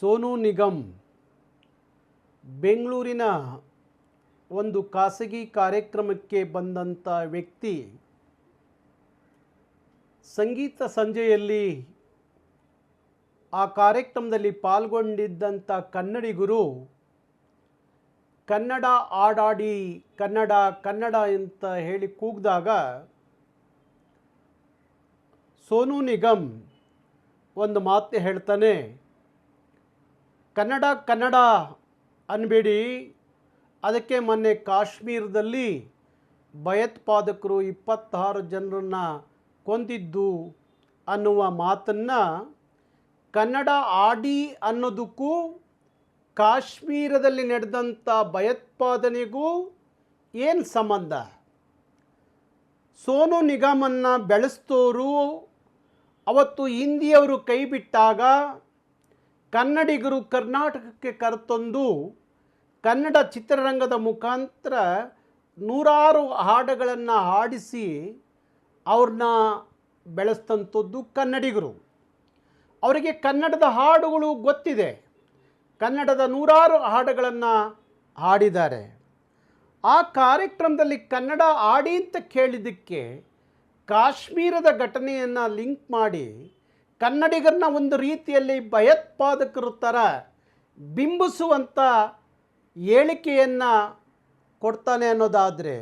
ಸೋನು ನಿಗಮ್ ಬೆಂಗಳೂರಿನ ಒಂದು ಖಾಸಗಿ ಕಾರ್ಯಕ್ರಮಕ್ಕೆ ಬಂದಂಥ ವ್ಯಕ್ತಿ ಸಂಗೀತ ಸಂಜೆಯಲ್ಲಿ ಆ ಕಾರ್ಯಕ್ರಮದಲ್ಲಿ ಪಾಲ್ಗೊಂಡಿದ್ದಂಥ ಕನ್ನಡಿಗರು ಕನ್ನಡ ಹಾಡಾಡಿ ಕನ್ನಡ ಕನ್ನಡ ಅಂತ ಹೇಳಿ ಕೂಗಿದಾಗ ಸೋನು ನಿಗಮ್ ಒಂದು ಮಾತು ಹೇಳ್ತಾನೆ, ಕನ್ನಡ ಕನ್ನಡ ಅನ್ಬೇಡಿ, ಅದಕ್ಕೆ ಮೊನ್ನೆ ಕಾಶ್ಮೀರದಲ್ಲಿ ಭಯೋತ್ಪಾದಕರು 26 ಜನರನ್ನು ಕೊಂದಿದ್ದು ಅನ್ನುವ ಮಾತನ್ನು ಕನ್ನಡ ಆಡಿ ಅನ್ನೋದಕ್ಕೂ ಕಾಶ್ಮೀರದಲ್ಲಿ ನಡೆದಂಥ ಭಯೋತ್ಪಾದನೆಗೂ ಏನು ಸಂಬಂಧ? ಸೋನು ನಿಗಮನ್ನು ಬೆಳೆಸ್ತೋರು ಅವತ್ತು ಹಿಂದಿಯವರು ಕೈ ಬಿಟ್ಟಾಗ ಕನ್ನಡಿಗರು ಕರ್ನಾಟಕಕ್ಕೆ ಕರೆತಂದು ಕನ್ನಡ ಚಿತ್ರರಂಗದ ಮುಖಾಂತರ ನೂರಾರು ಹಾಡುಗಳನ್ನು ಹಾಡಿಸಿ ಅವ್ರನ್ನ ಬೆಳೆಸ್ತಂಥದ್ದು ಕನ್ನಡಿಗರು. ಅವರಿಗೆ ಕನ್ನಡದ ಹಾಡುಗಳು ಗೊತ್ತಿದೆ, ಕನ್ನಡದ ನೂರಾರು ಹಾಡುಗಳನ್ನು ಹಾಡಿದ್ದಾರೆ. ಆ ಕಾರ್ಯಕ್ರಮದಲ್ಲಿ ಕನ್ನಡ ಹಾಡಿ ಅಂತ ಕೇಳಿದ್ದಕ್ಕೆ ಕಾಶ್ಮೀರದ ಘಟನೆಯನ್ನು ಲಿಂಕ್ ಮಾಡಿ ಕನ್ನಡಿಗರನ್ನ ಒಂದು ರೀತಿಯಲ್ಲಿ ಭಯೋತ್ಪಾದಕರ ಥರ ಬಿಂಬಿಸುವಂಥ ಹೇಳಿಕೆಯನ್ನು ಕೊಡ್ತಾನೆ ಅನ್ನೋದಾದರೆ,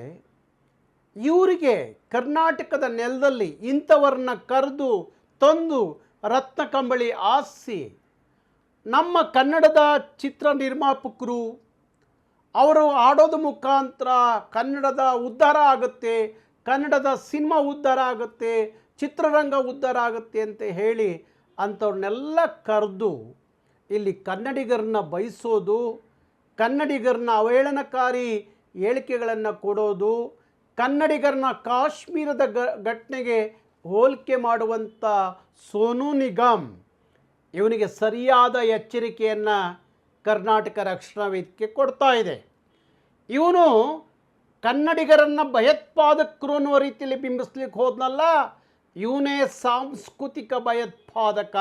ಇವರಿಗೆ ಕರ್ನಾಟಕದ ನೆಲದಲ್ಲಿ ಇಂಥವ್ರನ್ನ ಕರೆದು ತಂದು ರತ್ನ ಕಂಬಳಿ ಹಾಸಿ ನಮ್ಮ ಕನ್ನಡದ ಚಿತ್ರ ನಿರ್ಮಾಪಕರು ಅವರು ಆಡೋದು ಮುಖಾಂತರ ಕನ್ನಡದ ಉದ್ಧಾರ ಆಗುತ್ತೆ, ಕನ್ನಡದ ಸಿನಿಮಾ ಉದ್ಧಾರ ಆಗುತ್ತೆ, ಚಿತ್ರರಂಗ ಉದ್ಧಾರ ಆಗುತ್ತೆ ಅಂತ ಹೇಳಿ ಅಂಥವ್ರನ್ನೆಲ್ಲ ಕರೆದು ಇಲ್ಲಿ ಕನ್ನಡಿಗರನ್ನ ಬಯಸೋದು, ಕನ್ನಡಿಗರನ್ನ ಅವಹೇಳನಕಾರಿ ಹೇಳಿಕೆಗಳನ್ನು ಕೊಡೋದು, ಕನ್ನಡಿಗರನ್ನ ಕಾಶ್ಮೀರದ ಘಟನೆಗೆ ಹೋಲಿಕೆ ಮಾಡುವಂಥ ಸೋನು ನಿಗಮ್ ಇವನಿಗೆ ಸರಿಯಾದ ಎಚ್ಚರಿಕೆಯನ್ನು ಕರ್ನಾಟಕ ರಕ್ಷಣಾ ವೇದಿಕೆ ಕೊಡ್ತಾ ಇದೆ. ಇವನು ಕನ್ನಡಿಗರನ್ನು ಭಯೋತ್ಪಾದಕರು ಅನ್ನುವ ರೀತಿಯಲ್ಲಿ ಬಿಂಬಿಸ್ಲಿಕ್ಕೆ ಹೋದ್ನಲ್ಲ, ಇವನೇ ಸಾಂಸ್ಕೃತಿಕ ಭಯೋತ್ಪಾದಕ,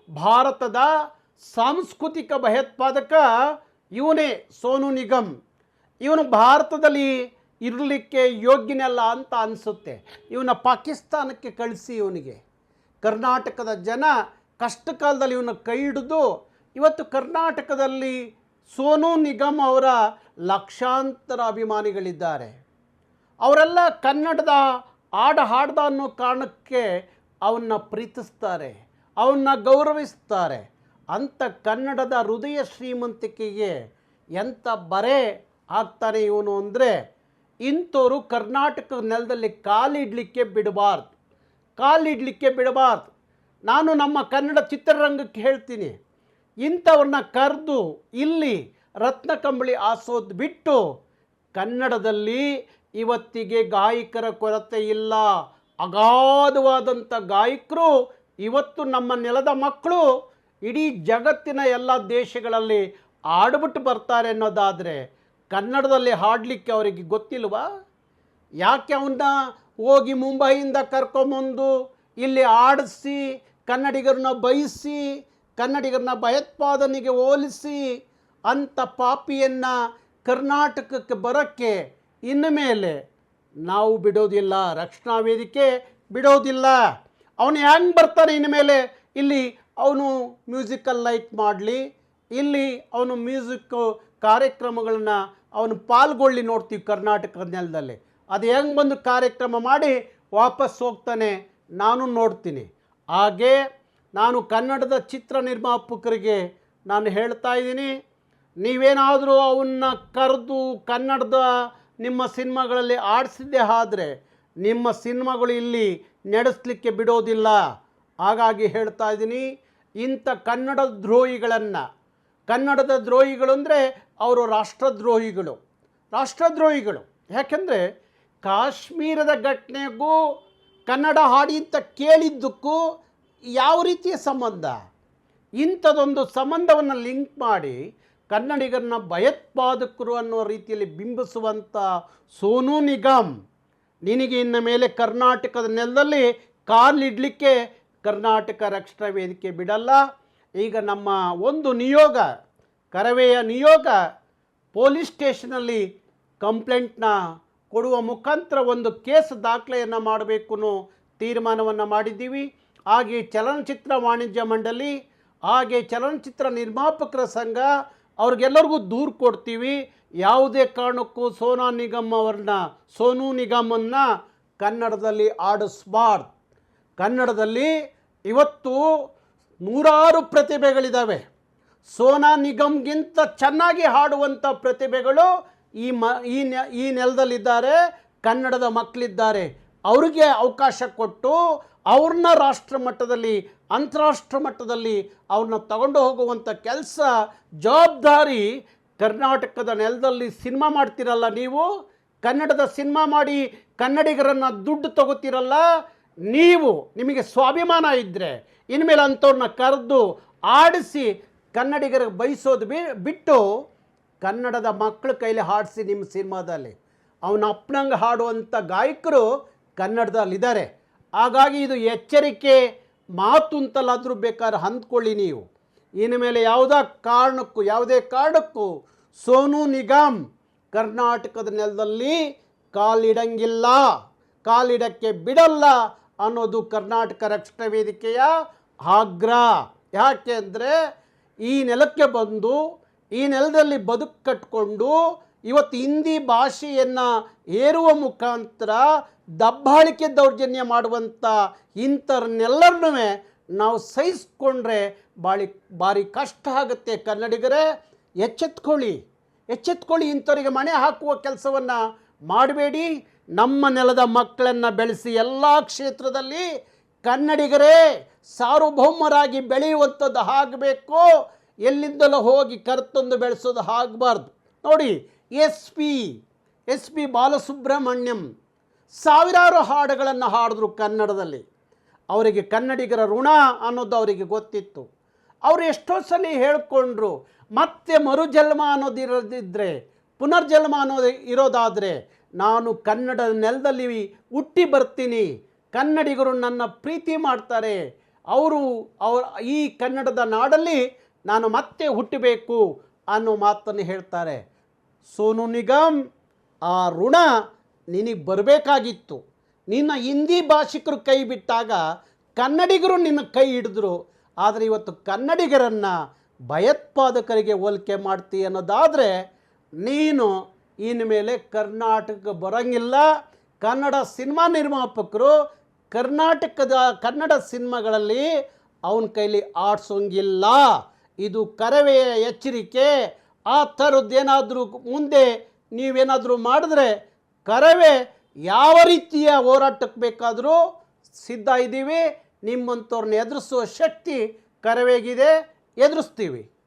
ಭಾರತದ ಸಾಂಸ್ಕೃತಿಕ ಭಯೋತ್ಪಾದಕ ಇವನೇ ಸೋನು ನಿಗಮ್. ಇವನು ಭಾರತದಲ್ಲಿ ಇರಲಿಕ್ಕೆ ಯೋಗ್ಯನಲ್ಲ ಅಂತ ಅನಿಸುತ್ತೆ. ಇವನ ಪಾಕಿಸ್ತಾನಕ್ಕೆ ಕಳಿಸಿ ಇವನಿಗೆ ಕರ್ನಾಟಕದ ಜನ ಕಷ್ಟ ಕಾಲದಲ್ಲಿ ಇವನ ಕೈ ಹಿಡಿದು ಇವತ್ತು ಕರ್ನಾಟಕದಲ್ಲಿ ಸೋನು ನಿಗಮ್ ಅವರ ಲಕ್ಷಾಂತರ ಅಭಿಮಾನಿಗಳಿದ್ದಾರೆ. ಅವರೆಲ್ಲ ಕನ್ನಡದ ಹಾಡ್ದ ಅನ್ನೋ ಕಾರಣಕ್ಕೆ ಅವನ್ನ ಪ್ರೀತಿಸ್ತಾರೆ, ಅವನ್ನ ಗೌರವಿಸ್ತಾರೆ. ಅಂಥ ಕನ್ನಡದ ಹೃದಯ ಶ್ರೀಮಂತಿಕೆಗೆ ಎಂಥ ಬರೆ ಆಗ್ತಾನೆ ಇವನು ಅಂದರೆ, ಇಂಥವರು ಕರ್ನಾಟಕದ ನೆಲದಲ್ಲಿ ಕಾಲಿಡಲಿಕ್ಕೆ ಬಿಡಬಾರ್ದು. ನಾನು ನಮ್ಮ ಕನ್ನಡ ಚಿತ್ರರಂಗಕ್ಕೆ ಹೇಳ್ತೀನಿ, ಇಂಥವ್ರನ್ನ ಕರೆದು ಇಲ್ಲಿ ರತ್ನ ಕಂಬಳಿ ಹಾಸೋದು ಬಿಟ್ಟು, ಕನ್ನಡದಲ್ಲಿ ಇವತ್ತಿಗೆ ಗಾಯಕರ ಕೊರತೆ ಇಲ್ಲ. ಅಗಾಧವಾದಂಥ ಗಾಯಕರು ಇವತ್ತು ನಮ್ಮ ನೆಲದ ಮಕ್ಕಳು ಇಡೀ ಜಗತ್ತಿನ ಎಲ್ಲ ದೇಶಗಳಲ್ಲಿ ಆಡ್ಬಿಟ್ಟು ಬರ್ತಾರೆ ಅನ್ನೋದಾದರೆ, ಕನ್ನಡದಲ್ಲಿ ಹಾಡಲಿಕ್ಕೆ ಅವರಿಗೆ ಗೊತ್ತಿಲ್ವಾ? ಯಾಕೆ ಅವನ್ನ ಹೋಗಿ ಮುಂಬೈಯಿಂದ ಕರ್ಕೊಂಬಂದು ಇಲ್ಲಿ ಆಡಿಸಿ ಕನ್ನಡಿಗರನ್ನ ಬಯಸಿ ಕನ್ನಡಿಗರನ್ನ ಭಯೋತ್ಪಾದನೆಗೆ ಹೋಲಿಸಿ ಅಂಥ ಪಾಪಿಯನ್ನು ಕರ್ನಾಟಕಕ್ಕೆ ಬರೋಕ್ಕೆ ಇನ್ನು ಮೇಲೆ ನಾವು ಬಿಡೋದಿಲ್ಲ, ರಕ್ಷಣಾ ವೇದಿಕೆ ಬಿಡೋದಿಲ್ಲ. ಅವನು ಹೆಂಗೆ ಬರ್ತಾನೆ ಇನ್ಮೇಲೆ ಇಲ್ಲಿ ಅವನು ಮ್ಯೂಸಿಕಲ್ ಲೈಕ್ ಮಾಡಲಿ, ಇಲ್ಲಿ ಅವನು ಮ್ಯೂಸಿಕ್ ಕಾರ್ಯಕ್ರಮಗಳನ್ನ ಅವನು ಪಾಲ್ಗೊಳ್ಳಿ ನೋಡ್ತೀವಿ ಕರ್ನಾಟಕದ ನೆಲದಲ್ಲಿ. ಅದು ಹೆಂಗೆ ಬಂದು ಕಾರ್ಯಕ್ರಮ ಮಾಡಿ ವಾಪಸ್ ಹೋಗ್ತಾನೆ ನಾನು ನೋಡ್ತೀನಿ. ಹಾಗೆ ನಾನು ಕನ್ನಡದ ಚಿತ್ರ ನಿರ್ಮಾಪಕರಿಗೆ ನಾನು ಹೇಳ್ತಾ ಇದ್ದೀನಿ, ನೀವೇನಾದರೂ ಅವನ್ನ ಕರೆದು ಕನ್ನಡದ ನಿಮ್ಮ ಸಿನಿಮಾಗಳಲ್ಲಿ ಆಡಿಸಿದ್ದೇ ಆದರೆ ನಿಮ್ಮ ಸಿನಿಮಾಗಳು ಇಲ್ಲಿ ನಡೆಸಲಿಕ್ಕೆ ಬಿಡೋದಿಲ್ಲ. ಹಾಗಾಗಿ ಹೇಳ್ತಾ ಇದ್ದೀನಿ, ಇಂಥ ಕನ್ನಡದ ದ್ರೋಹಿಗಳು ಅಂದರೆ ಅವರು ರಾಷ್ಟ್ರದ್ರೋಹಿಗಳು. ಯಾಕೆಂದರೆ ಕಾಶ್ಮೀರದ ಘಟನೆಗೂ ಕನ್ನಡ ಹಾಡಿ ಅಂತ ಕೇಳಿದ್ದಕ್ಕೂ ಯಾವ ರೀತಿಯ ಸಂಬಂಧ? ಇಂಥದೊಂದು ಸಂಬಂಧವನ್ನು ಲಿಂಕ್ ಮಾಡಿ ಕನ್ನಡಿಗರನ್ನ ಭಯೋತ್ಪಾದಕರು ಅನ್ನೋ ರೀತಿಯಲ್ಲಿ ಬಿಂಬಿಸುವಂಥ ಸೋನು ನಿಗಮ್, ನಿನಗೆ ಇನ್ನು ಮೇಲೆ ಕರ್ನಾಟಕದ ನೆಲದಲ್ಲಿ ಕಾಲಿಡಲಿಕ್ಕೆ ಕರ್ನಾಟಕ ರಕ್ಷಣಾ ವೇದಿಕೆ ಬಿಡಲ್ಲ. ಈಗ ನಮ್ಮ ಒಂದು ನಿಯೋಗ, ಕರವೆಯ ನಿಯೋಗ ಪೊಲೀಸ್ ಸ್ಟೇಷನಲ್ಲಿ ಕಂಪ್ಲೇಂಟ್ನ ಕೊಡುವ ಮುಖಾಂತರ ಒಂದು ಕೇಸ್ ದಾಖಲೆಯನ್ನು ಮಾಡಬೇಕು ಅನ್ನೋ ತೀರ್ಮಾನವನ್ನು ಮಾಡಿದ್ದೀವಿ. ಹಾಗೆ ಚಲನಚಿತ್ರ ವಾಣಿಜ್ಯ ಮಂಡಳಿ, ಹಾಗೆ ಚಲನಚಿತ್ರ ನಿರ್ಮಾಪಕರ ಸಂಘ ಅವ್ರಿಗೆಲ್ಲರಿಗೂ ದೂರು ಕೊಡ್ತೀವಿ. ಯಾವುದೇ ಕಾರಣಕ್ಕೂ ಸೋನು ನಿಗಮನ್ನು ಕನ್ನಡದಲ್ಲಿ ಆಡಿಸ್ಬಾರ್ದು. ಕನ್ನಡದಲ್ಲಿ ಇವತ್ತು ನೂರಾರು ಪ್ರತಿಭೆಗಳಿದ್ದಾವೆ. ಸೋನಾ ನಿಗಮ್ಗಿಂತ ಚೆನ್ನಾಗಿ ಹಾಡುವಂಥ ಪ್ರತಿಭೆಗಳು ಈ ನೆಲದಲ್ಲಿದ್ದಾರೆ. ಕನ್ನಡದ ಮಕ್ಕಳಿದ್ದಾರೆ. ಅವ್ರಿಗೆ ಅವಕಾಶ ಕೊಟ್ಟು ಅವ್ರನ್ನ ರಾಷ್ಟ್ರ ಮಟ್ಟದಲ್ಲಿ, ಅಂತಾರಾಷ್ಟ್ರ ಮಟ್ಟದಲ್ಲಿ ಅವ್ರನ್ನ ತಗೊಂಡು ಹೋಗುವಂಥ ಕೆಲಸ, ಜವಾಬ್ದಾರಿ ಕರ್ನಾಟಕದ ನೆಲದಲ್ಲಿ ಸಿನಿಮಾ ಮಾಡ್ತಿರಲ್ಲ ನೀವು, ಕನ್ನಡದ ಸಿನಿಮಾ ಮಾಡಿ ಕನ್ನಡಿಗರನ್ನು ದುಡ್ಡು ತಗೋತಿರಲ್ಲ ನೀವು, ನಿಮಗೆ ಸ್ವಾಭಿಮಾನ ಇದ್ದರೆ ಇನ್ಮೇಲೆ ಅಂಥವ್ರನ್ನ ಕರೆದು ಆಡಿಸಿ ಕನ್ನಡಿಗರಿಗೆ ಬಯಸೋದು ಬಿಟ್ಟು ಕನ್ನಡದ ಮಕ್ಕಳ ಕೈಲಿ ಹಾಡಿಸಿ ನಿಮ್ಮ ಸಿನಿಮಾದಲ್ಲಿ. ಅವನ ಅಪ್ಪನಂಗೆ ಹಾಡುವಂಥ ಗಾಯಕರು ಕನ್ನಡದಲ್ಲಿದ್ದಾರೆ. ಹಾಗಾಗಿ ಇದು ಎಚ್ಚರಿಕೆ ಮಾತು ಅಂತಲಾದರೂ ಬೇಕಾದ್ರೆ ಅಂದ್ಕೊಳ್ಳಿ ನೀವು. ಇನ್ಮೇಲೆ ಯಾವುದೇ ಕಾರಣಕ್ಕೂ ಸೋನು ನಿಗಮ್ ಕರ್ನಾಟಕದ ನೆಲದಲ್ಲಿ ಕಾಲಿಡಂಗಿಲ್ಲ, ಕಾಲಿಡಕ್ಕೆ ಬಿಡಲ್ಲ ಅನ್ನೋದು ಕರ್ನಾಟಕ ರಕ್ಷಣಾ ವೇದಿಕೆಯ ಆಗ್ರಹ. ಯಾಕೆ ಅಂದರೆ ಈ ನೆಲಕ್ಕೆ ಬಂದು ಈ ನೆಲದಲ್ಲಿ ಬದುಕು ಕಟ್ಕೊಂಡು ಇವತ್ತು ಹಿಂದಿ ಭಾಷೆಯನ್ನು ಹೇರುವ ಮುಖಾಂತರ ದಬ್ಬಾಳಿಕೆ ದೌರ್ಜನ್ಯ ಮಾಡುವಂಥ ಇಂಥವ್ರನ್ನೆಲ್ಲರನ್ನೂ ನಾವು ಸಹಿಸ್ಕೊಂಡ್ರೆ ಭಾರಿ ಕಷ್ಟ ಆಗುತ್ತೆ. ಕನ್ನಡಿಗರೇ ಎಚ್ಚೆತ್ಕೊಳ್ಳಿ. ಇಂಥವರಿಗೆ ಮಣೆ ಹಾಕುವ ಕೆಲಸವನ್ನು ಮಾಡಬೇಡಿ. ನಮ್ಮ ನೆಲದ ಮಕ್ಕಳನ್ನು ಬೆಳೆಸಿ ಎಲ್ಲ ಕ್ಷೇತ್ರದಲ್ಲಿ ಕನ್ನಡಿಗರೇ ಸಾರ್ವಭೌಮರಾಗಿ ಬೆಳೆಯುವಂಥದ್ದು ಆಗಬೇಕು. ಎಲ್ಲಿಂದಲೂ ಹೋಗಿ ಕರ್ತಂದು ಬೆಳೆಸೋದು ಆಗಬಾರ್ದು. ನೋಡಿ, ಎಸ್ ಪಿ ಬಾಲಸುಬ್ರಹ್ಮಣ್ಯಂ ಸಾವಿರಾರು ಹಾಡುಗಳನ್ನು ಹಾಡಿದ್ರು ಕನ್ನಡದಲ್ಲಿ. ಅವರಿಗೆ ಕನ್ನಡಿಗರ ಋಣ ಅನ್ನೋದು ಅವರಿಗೆ ಗೊತ್ತಿತ್ತು. ಅವರು ಎಷ್ಟೋ ಸಲ ಹೇಳ್ಕೊಂಡ್ರು, ಮತ್ತೆ ಮರುಜನ್ಮ ಅನ್ನೋದಿರೋದಿದ್ದರೆ, ಪುನರ್ಜನ್ಮ ಅನ್ನೋದು ಇರೋದಾದರೆ ನಾನು ಕನ್ನಡ ನೆಲದಲ್ಲಿ ಹುಟ್ಟಿ ಬರ್ತೀನಿ, ಕನ್ನಡಿಗರು ನನ್ನ ಪ್ರೀತಿ ಮಾಡ್ತಾರೆ, ಈ ಕನ್ನಡದ ನಾಡಲ್ಲಿ ನಾನು ಮತ್ತೆ ಹುಟ್ಟಬೇಕು ಅನ್ನೋ ಮಾತನ್ನು ಹೇಳ್ತಾರೆ. ಸೋನು ನಿಗಮ್, ಆ ಋಣ ನಿನಗೆ ಬರಬೇಕಾಗಿತ್ತು. ನಿನ್ನ ಹಿಂದಿ ಭಾಷಿಕರು ಕೈ ಬಿಟ್ಟಾಗ ಕನ್ನಡಿಗರು ನಿನ್ನ ಕೈ ಹಿಡಿದ್ರು. ಆದರೆ ಇವತ್ತು ಕನ್ನಡಿಗರನ್ನು ಭಯೋತ್ಪಾದಕರಿಗೆ ಹೋಲಿಕೆ ಮಾಡ್ತೀಯ ಅನ್ನೋದಾದರೆ ನೀನು ಇನ್ಮೇಲೆ ಕರ್ನಾಟಕ ಬರೋಂಗಿಲ್ಲ. ಕನ್ನಡ ಸಿನಿಮಾ ನಿರ್ಮಾಪಕರು ಕನ್ನಡ ಸಿನಿಮಾಗಳಲ್ಲಿ ಅವನ ಕೈಲಿ ಆಡಿಸೋಂಗಿಲ್ಲ. ಇದು ಕರವೆಯ ಎಚ್ಚರಿಕೆ. ಆ ಥರದ್ದೇನಾದರೂ ಮುಂದೆ ನೀವೇನಾದರೂ ಮಾಡಿದ್ರೆ ಕರವೇ ಯಾವ ರೀತಿಯ ಹೋರಾಟಕ್ಕೆ ಬೇಕಾದರೂ ಸಿದ್ಧ ಇದ್ದೀವಿ. ನಿಮ್ಮಂಥವ್ರನ್ನ ಎದುರಿಸುವ ಶಕ್ತಿ ಕರವೆಗಿದೆ, ಎದುರಿಸ್ತೀವಿ.